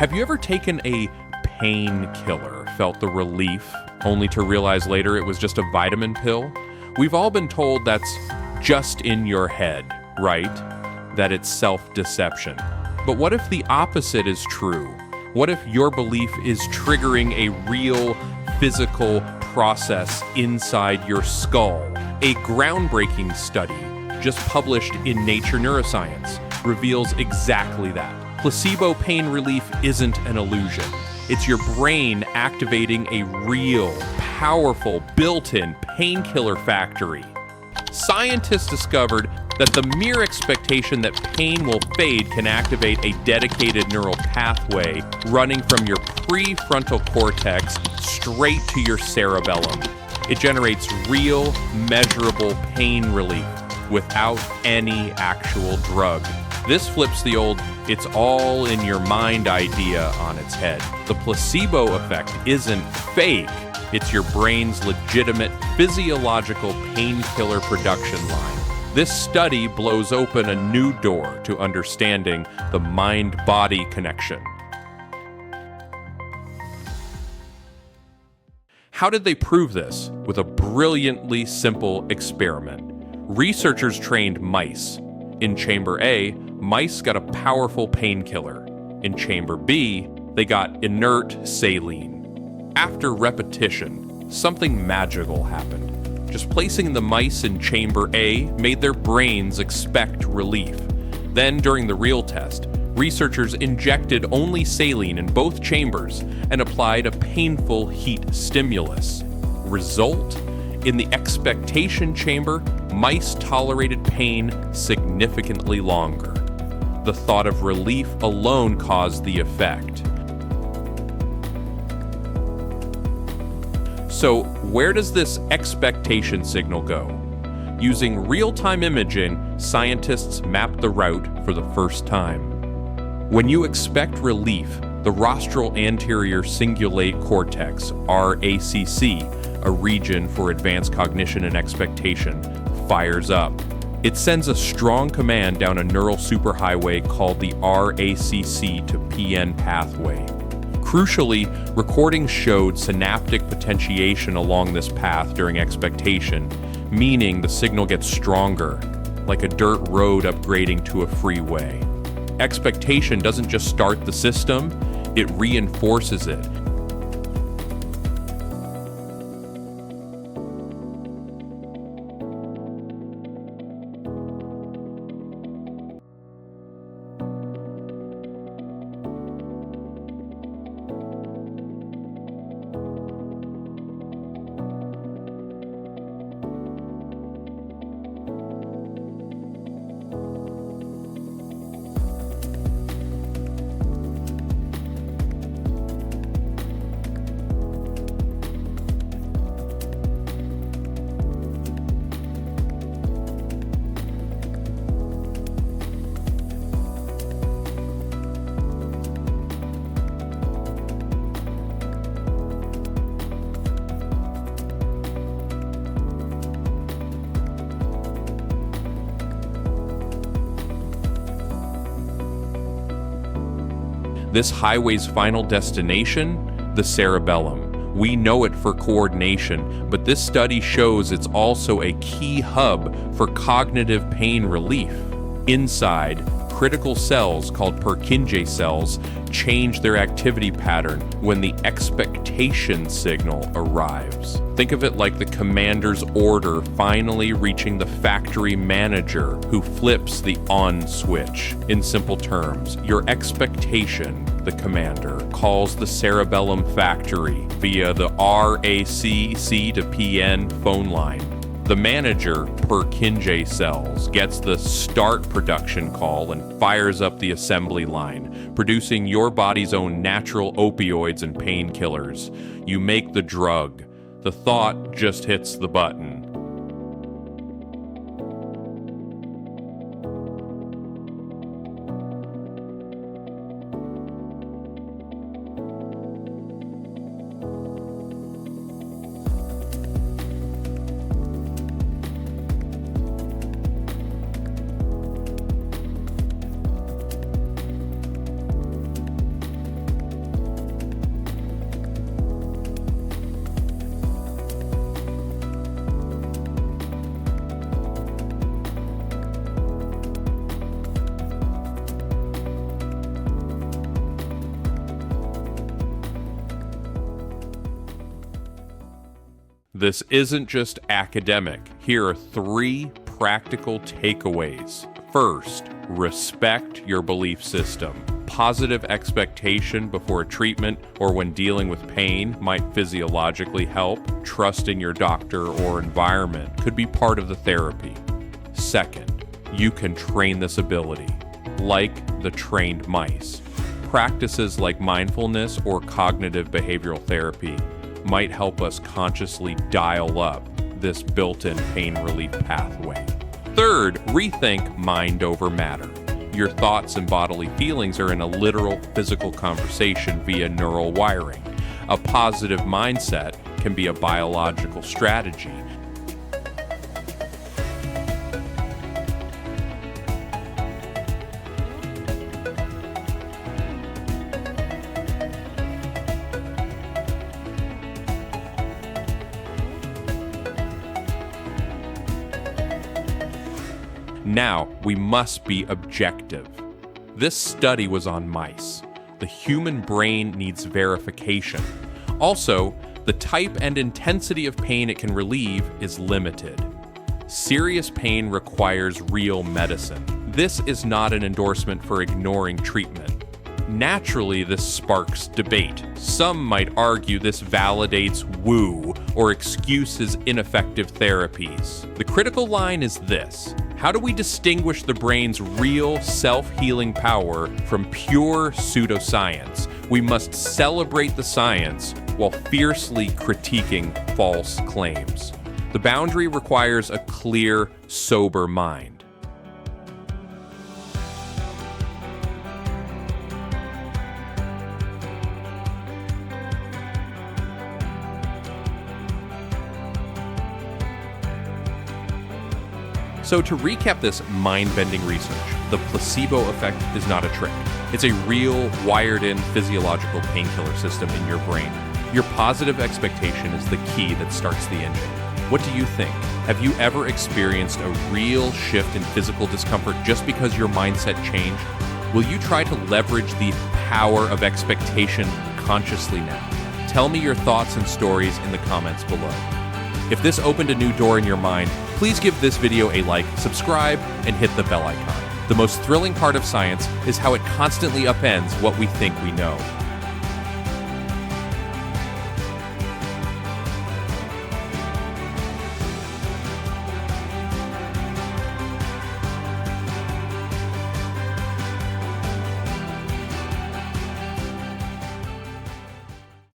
Have you ever taken a painkiller, felt the relief, only to realize later it was just a vitamin pill? We've all been told that's just in your head, right? That it's self-deception. But what if the opposite is true? What if your belief is triggering a real physical process inside your skull? A groundbreaking study just published in Nature Neuroscience reveals exactly that. Placebo pain relief isn't an illusion. It's your brain activating a real, powerful, built-in painkiller factory. Scientists discovered that the mere expectation that pain will fade can activate a dedicated neural pathway running from your prefrontal cortex straight to your cerebellum. It generates real, measurable pain relief without any actual drug. This flips the old "it's all in your mind" idea on its head. The placebo effect isn't fake. It's your brain's legitimate physiological painkiller production line. This study blows open a new door to understanding the mind-body connection. How did they prove this? With a brilliantly simple experiment. Researchers trained mice. In Chamber A, mice got a powerful painkiller. In Chamber B, they got inert saline. After repetition, something magical happened. Just placing the mice in Chamber A made their brains expect relief. Then, during the real test, researchers injected only saline in both chambers and applied a painful heat stimulus. Result? In the expectation chamber, mice tolerated pain significantly longer. The thought of relief alone caused the effect. So, where does this expectation signal go? Using real-time imaging, scientists mapped the route for the first time. When you expect relief, the rostral anterior cingulate cortex, rACC, a region for advanced cognition and expectation, fires up. It sends a strong command down a neural superhighway called the rACC to PN pathway. Crucially, recordings showed synaptic potentiation along this path during expectation, meaning the signal gets stronger, like a dirt road upgrading to a freeway. Expectation doesn't just start the system, it reinforces it. This highway's final destination? The cerebellum. We know it for coordination, but this study shows it's also a key hub for cognitive pain relief. Inside, critical cells called Purkinje cells change their activity pattern when the expectation signal arrives. Think of it like the commander's order finally reaching the factory manager who flips the on switch. In simple terms, your expectation, the commander, calls the cerebellum factory via the rACC to PN phone line. The manager, Purkinje cells, gets the start production call and fires up the assembly line, producing your body's own natural opioids and painkillers. You make the drug. The thought just hits the button. This isn't just academic. Here are 3 practical takeaways. First, respect your belief system. Positive expectation before treatment or when dealing with pain might physiologically help. Trust in your doctor or environment could be part of the therapy. Second, you can train this ability, like the trained mice. Practices like mindfulness or cognitive behavioral therapy might help us consciously dial up this built-in pain relief pathway. Third, rethink mind over matter. Your thoughts and bodily feelings are in a literal physical conversation via neural wiring. A positive mindset can be a biological strategy. Now, we must be objective. This study was on mice. The human brain needs verification. Also, the type and intensity of pain it can relieve is limited. Serious pain requires real medicine. This is not an endorsement for ignoring treatment. Naturally, this sparks debate. Some might argue this validates woo or excuses ineffective therapies. The critical line is this: how do we distinguish the brain's real self-healing power from pure pseudoscience? We must celebrate the science while fiercely critiquing false claims. The boundary requires a clear, sober mind. So to recap this mind-bending research, the placebo effect is not a trick. It's a real, wired-in physiological painkiller system in your brain. Your positive expectation is the key that starts the engine. What do you think? Have you ever experienced a real shift in physical discomfort just because your mindset changed? Will you try to leverage the power of expectation consciously now? Tell me your thoughts and stories in the comments below. If this opened a new door in your mind, please give this video a like, subscribe, and hit the bell icon. The most thrilling part of science is how it constantly upends what we think we know.